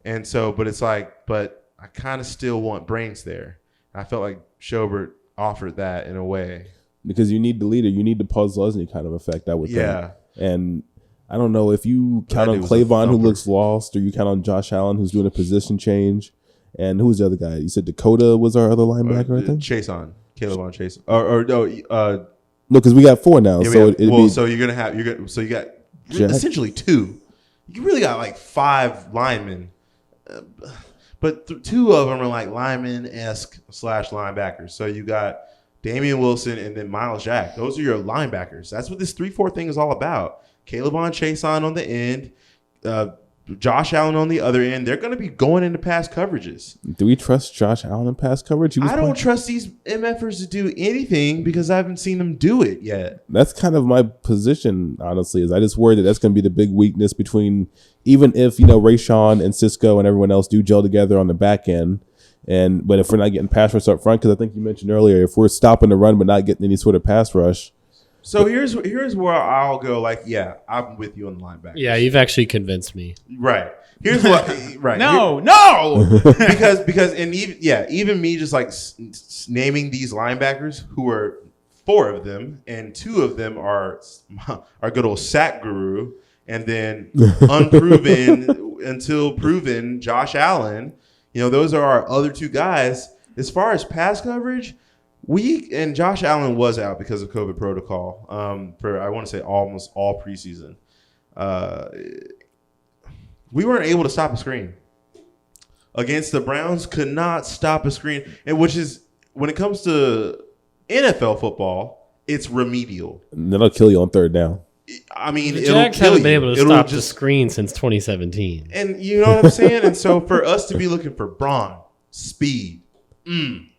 And so, but it's like, but I kind of still want brains there. I felt like Schobert offered that in a way. Because you need the leader. You need the Puz Leslie kind of effect, I would think. And I don't know if you count on Clavon, who looks lost, or you count on Josh Allen, who's doing a position change. And who was the other guy? You said Dakota was our other linebacker, I think? Caleb on Chase. No, because we got 4 now. Yeah, so you got essentially 2. You really got like 5 linemen. But 2 of them are like lineman-esque / linebackers. So you got Damian Wilson and then Myles Jack. Those are your linebackers. That's what this 3-4 thing is all about. Caleb on Chase on the end, Josh Allen on the other end. They're going to be going into pass coverages. Do we trust Josh Allen in pass coverage? I don't trust these MFers to do anything because I haven't seen them do it yet. That's kind of my position, honestly, is I just worry that that's going to be the big weakness between, even if, Rayshawn and Cisco and everyone else do gel together on the back end. But if we're not getting pass rush up front, because I think you mentioned earlier, if we're stopping the run but not getting any sort of pass rush. So here's where I'll go. Like, yeah, I'm with you on the linebacker. Yeah, you've actually convinced me. Right. Here's what. Right. No. because even me just like naming these linebackers, who are 4 of them, and 2 of them are our good old sack guru, and then unproven until proven Josh Allen. Those are our other 2 guys. As far as pass coverage. And Josh Allen was out because of COVID protocol for, I want to say, almost all preseason. We weren't able to stop a screen. Against the Browns, could not stop a screen. And which is, when it comes to NFL football, it's remedial. And that'll kill you on 3rd down. I mean, the it'll Jags kill haven't been you. able to stop the screen since 2017. And you know what I'm saying? And so for us to be looking for brawn, speed,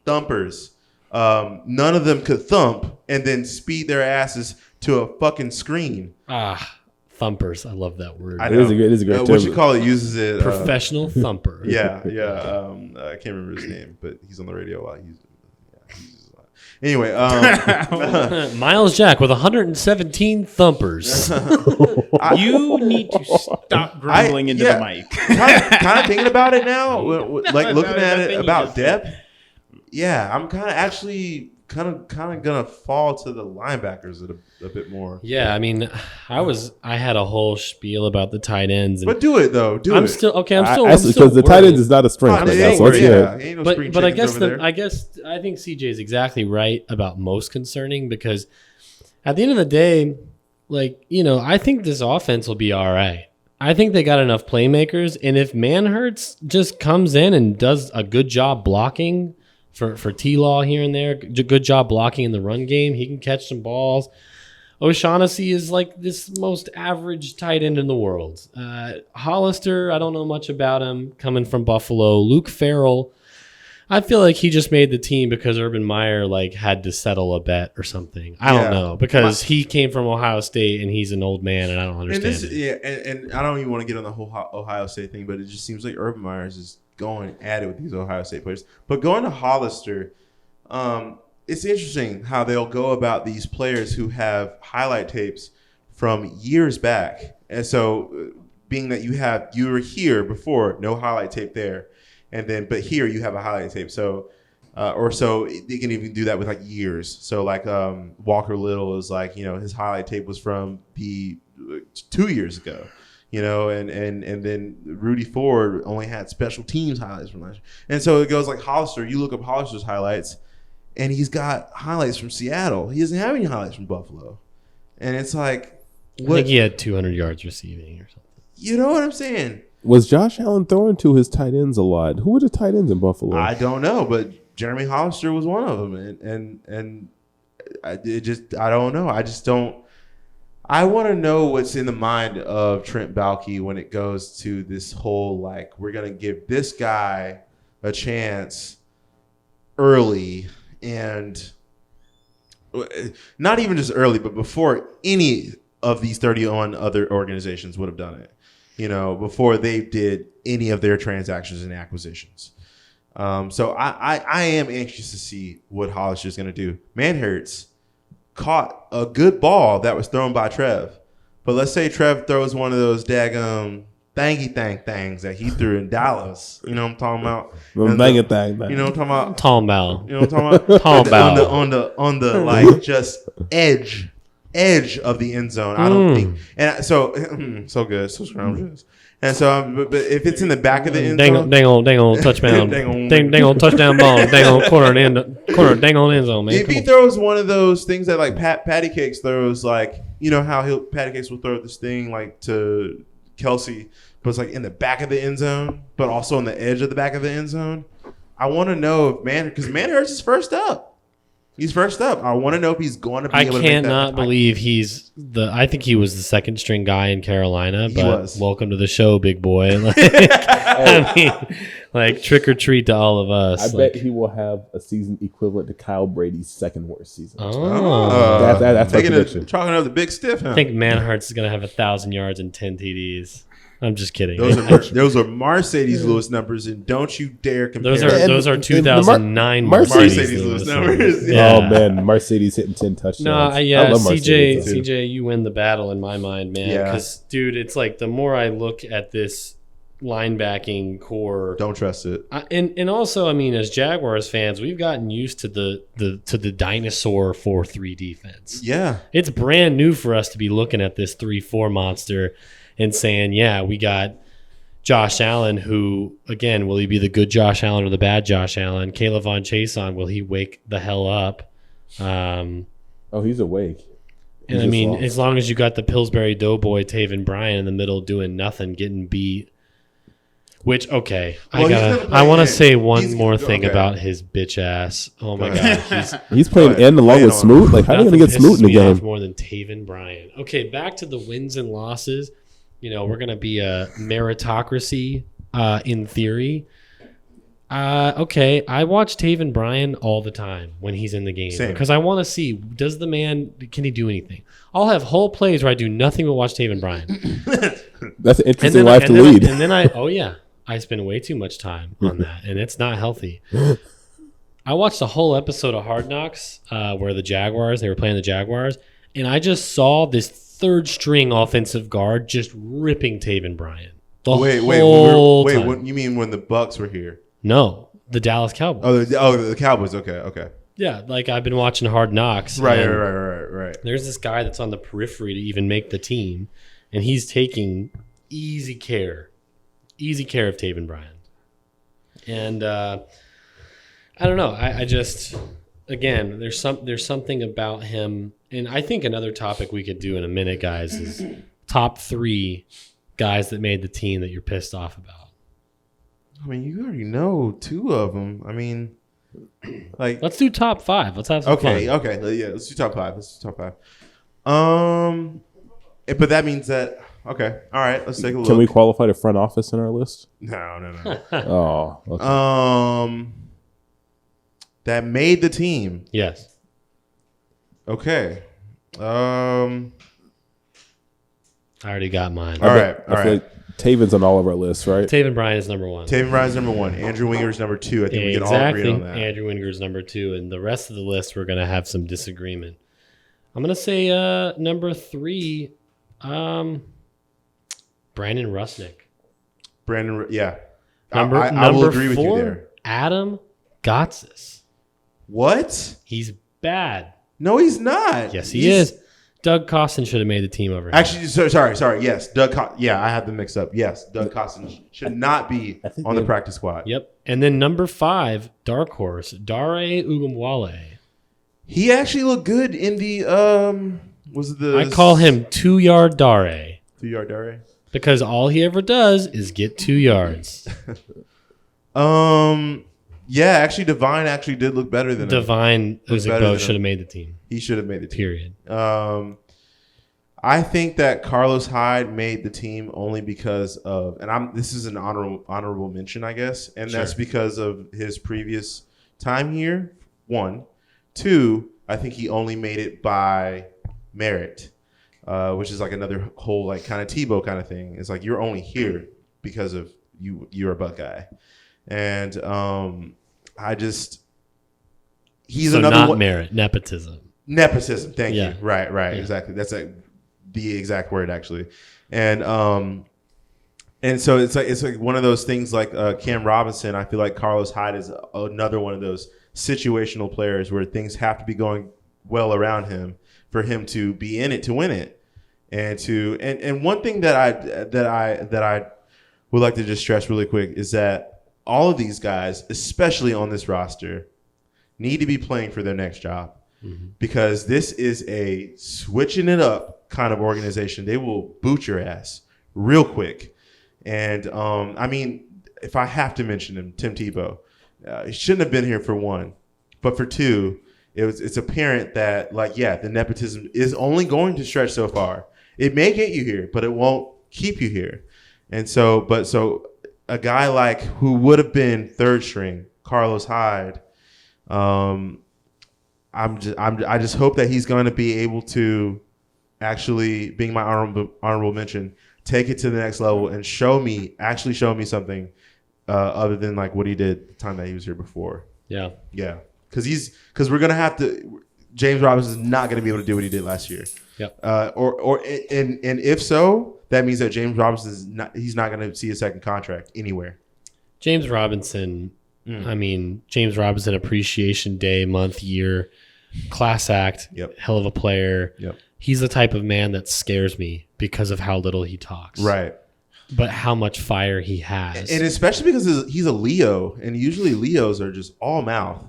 thumpers, none of them could thump and then speed their asses to a fucking screen. Thumpers. I love that word. It is a great term. What you call it uses it. Professional thumper. Yeah. I can't remember his name, but he's on the radio a lot. He uses a lot. Anyway. Myles Jack with 117 thumpers. You need to stop grumbling into the mic. kind of thinking about it now, like looking at it about depth. Yeah, I'm kind of actually kind of gonna fall to the linebackers a bit more. Yeah, I mean, I had a whole spiel about the tight ends, but do it though. I'm still because the tight ends is not a strength. But I guess I think CJ is exactly right about most concerning, because at the end of the day, I think this offense will be all right. I think they got enough playmakers, and if Manhurts just comes in and does a good job blocking for T-Law here and there, good job blocking in the run game, he can catch some balls. O'Shaughnessy is like this most average tight end in the world. Hollister, I don't know much about him, coming from Buffalo. Luke Farrell, I feel like he just made the team because Urban Meyer had to settle a bet or something. I don't know, because he came from Ohio State and he's an old man, and I don't understand it. And I don't even want to get on the whole Ohio State thing, but it just seems like Urban Meyer is just going at it with these Ohio State players. But going to Hollister, it's interesting how they'll go about these players who have highlight tapes from years back. And so being that you were here before, no highlight tape there. And then, but here you have a highlight tape. So, or so they can even do that with like years. So like Walker Little is like, his highlight tape was from 2 years ago. And then Rudy Ford only had special teams highlights from last year. And so it goes like Hollister. You look up Hollister's highlights, and he's got highlights from Seattle. He doesn't have any highlights from Buffalo. And it's like, I think he had 200 yards receiving or something. You know what I'm saying? Was Josh Allen throwing to his tight ends a lot? Who were the tight ends in Buffalo? I don't know, but Jeremy Hollister was one of them. And I don't know. I want to know what's in the mind of Trent Baalke when it goes to this whole, like, we're going to give this guy a chance early, and not even just early, but before any of these 31 other organizations would have done it, before they did any of their transactions and acquisitions. So I am anxious to see what Hollister is going to do. Manhertz caught a good ball that was thrown by Trev. But let's say Trev throws one of those daggum thangy things that he threw in Dallas. You know what I'm talking about? Thing. You know what I'm talking about? Tom Bell. You know what I'm talking about? Tom Bell. On the like just edge of the end zone. I don't think. And so good. So scrumptious. And so, but if it's in the back of the end zone, dang on touchdown, dang on touchdown ball, dang on corner, dang on end zone, man. If he throws one of those things that like Patty Cakes throws, like how Patty Cakes will throw this thing like to Kelsey, but it's like in the back of the end zone, but also on the edge of the back of the end zone. I want to know if because Manhertz is first up. He's first up. I want to know if he's going to be able to make that. I cannot believe I think he was the second string guy in Carolina, but welcome to the show, big boy. Like trick or treat to all of us. I bet he will have a season equivalent to Kyle Brady's second worst season. Oh. That's my prediction. Chalking up the big stiff, huh? I think Manhertz is going to have 1,000 yards and 10 TDs. I'm just kidding. Those are Mercedes Lewis numbers, and don't you dare compare. Those are 2009 Mercedes Lewis numbers. Yeah. Oh man, Mercedes hitting 10 touchdowns. No, yeah, CJ, you win the battle in my mind, man. Yeah. Because dude, it's like the more I look at this linebacking core, don't trust it. And also, I mean, as Jaguars fans, we've gotten used to the dinosaur 4-3 defense. Yeah, it's brand new for us to be looking at this 3-4 monster and saying, yeah, we got Josh Allen, who, again, will he be the good Josh Allen or the bad Josh Allen? Caleb Von Chason, will he wake the hell up? He's awake. And I mean, as long as you got the Pillsbury Doughboy, Taven Bryan in the middle doing nothing, getting beat. Which, okay, I want to say one more thing about his bitch ass. Oh my god, he's playing end along with Smoot. Like, how are you gonna get Smoot in the game? More than Taven Bryan. Okay, back to the wins and losses. We're gonna be a meritocracy in theory. Okay, I watch Taven Bryan all the time when he's in the game because I want to see, does the man, can he do anything? I'll have whole plays where I do nothing but watch Taven Bryan. That's an interesting life to lead. And then I spend way too much time on that, and it's not healthy. I watched a whole episode of Hard Knocks where they were playing the Jaguars, and I just saw this third string offensive guard just ripping Taven Bryan. Wait, what, you mean when the Bucks were here? No, the Dallas Cowboys. The Cowboys. Okay. Yeah, like I've been watching Hard Knocks. Right. There's this guy that's on the periphery to even make the team, and he's taking easy care of Taven Bryan. And I don't know. I just, again, there's something about him, and I think another topic we could do in a minute, guys, is top 3 guys that made the team that you're pissed off about. I mean, you already know 2 of them. I mean, like, let's do top 5. Let's have some fun. Okay. Yeah, let's do top 5. But that means that, okay, all right, let's take a look. Can we qualify the front office in our list? No. Oh, okay. That made the team. Yes. Okay. I already got mine. All right. Taven's on all of our lists, right? Taven Bryan is number 1. Taven Bryan's number 1. Andrew Winger's number 2. I think we can all agree on that. Andrew Winger's number 2, and the rest of the list we're gonna have some disagreement. I'm gonna say number 3, Brandon Rusnick. Brandon, yeah. Number I will agree with 4, you there. Adam Gotsis. What? He's bad. No, he's not. Yes, he is. Doug Costin should have made the team over him. Actually, sorry. Yes, yeah, I had them mixed up. Yes, Doug Costin should not be on the practice squad. Yep. And then number 5, dark horse, Dare Ugumwale. He actually looked good in the I call him 2-yard Dare 2-yard Dare. because all he ever does is get 2 yards. Yeah, actually, Divine actually did look better than him. Divine better than Uzigbo him. should have made the team. He should have made the team. Period. I think that Carlos Hyde made the team only because of, and this is an honorable mention, I guess, and that's because of his previous time here. 1, 2, I think he only made it by merit, which is like another whole like kind of Tebow kind of thing. It's like you're only here because of you're a Buckeye, and he's so another not one. merit, nepotism. Nepotism. Thank Yeah. you. Right. Yeah. Exactly. That's the exact word actually. And so it's like one of those things like Cam Robinson. I feel like Carlos Hyde is another one of those situational players where things have to be going well around him for him to be in it to win it. And one thing that I would like to just stress really quick is that all of these guys, especially on this roster, need to be playing for their next job. Because this is a switching it up kind of organization. They will boot your ass real quick. And, I mean, if I have to mention him, Tim Tebow, he shouldn't have been here for 1. But for 2, it's apparent that, like, yeah, the nepotism is only going to stretch so far. It may get you here, but it won't keep you here. And so a guy like who would have been 3rd string, Carlos Hyde, I just hope that he's going to be able to actually, being my honorable mention, take it to the next level and show me something other than like what he did the time that he was here before. Yeah. Yeah. Because we're going to have to, James Robinson is not going to be able to do what he did last year. Yep. And if so, that means that James Robinson he's not going to see a second contract anywhere. James Robinson, I mean, James Robinson Appreciation Day, month, year, class act, hell of a player. Yep. He's the type of man that scares me because of how little he talks. Right. But how much fire he has. And especially because he's a Leo, and usually Leos are just all mouth.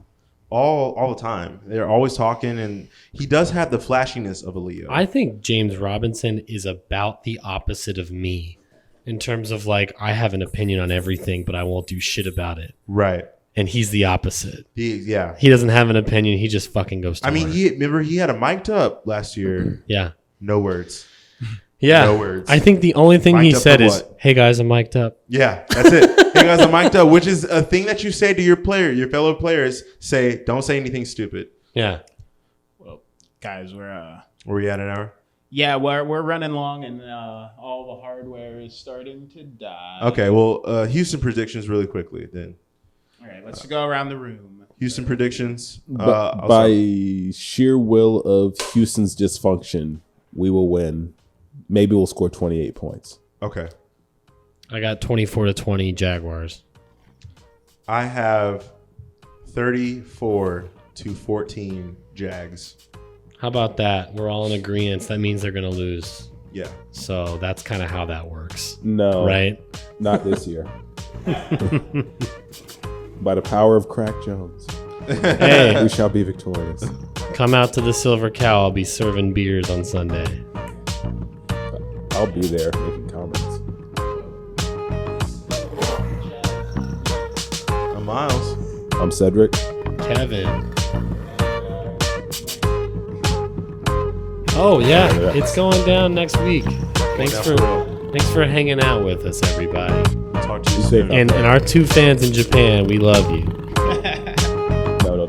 All the time. They're always talking, and he does have the flashiness of a Leo. I think James Robinson is about the opposite of me in terms of like, I have an opinion on everything, but I won't do shit about it. Right. And he's the opposite. He doesn't have an opinion. He just fucking goes to work. he had a mic'd up last year. Yeah. No words. Yeah. No words. I think the only thing he Mic'd up said for is, what? hey guys, I'm mic'd up. Yeah, that's it. Hey guys, I'm mic'd up, which is a thing that you say to your fellow players. Say, don't say anything stupid. Yeah. Well, guys, Were we at an hour? we're running long, and all the hardware is starting to die. Okay, well, Houston predictions really quickly then. All right, let's go around the room. Houston predictions. By sheer will of Houston's dysfunction, we will win. Maybe we'll score 28 points. Okay. I got 24-20 Jaguars. I have 34-14 Jags. How about that? We're all in agreement. That means they're going to lose. Yeah. So that's kind of how that works. No. Right? Not this year. By the power of Crack Jones, Hey, we shall be victorious. come out to the Silver Cow. I'll be serving beers on Sunday. I'll be there making comments. I'm Myles. I'm Cedric. Kevin. Oh yeah, it's going down next week. Thanks for hanging out with us, everybody. Talk to you Be soon. safe. And our 2 fans in Japan, we love you. No.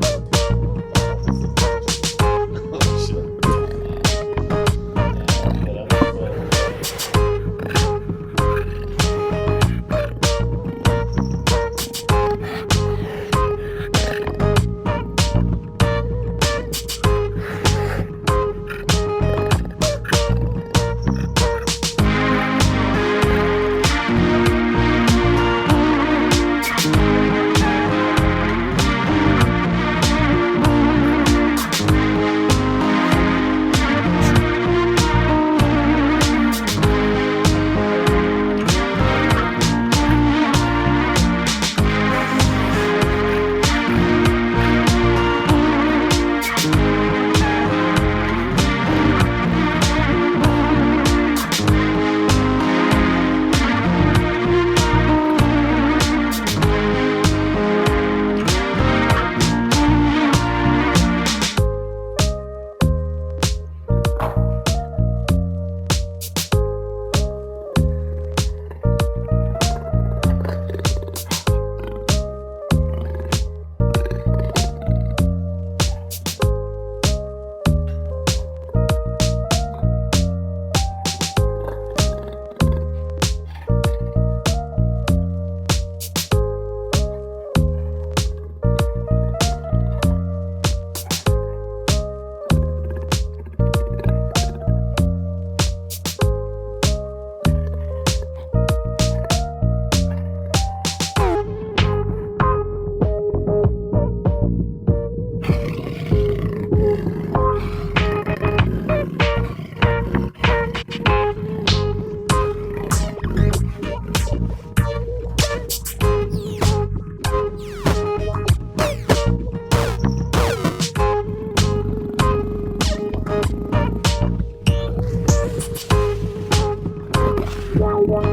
Wow, wow.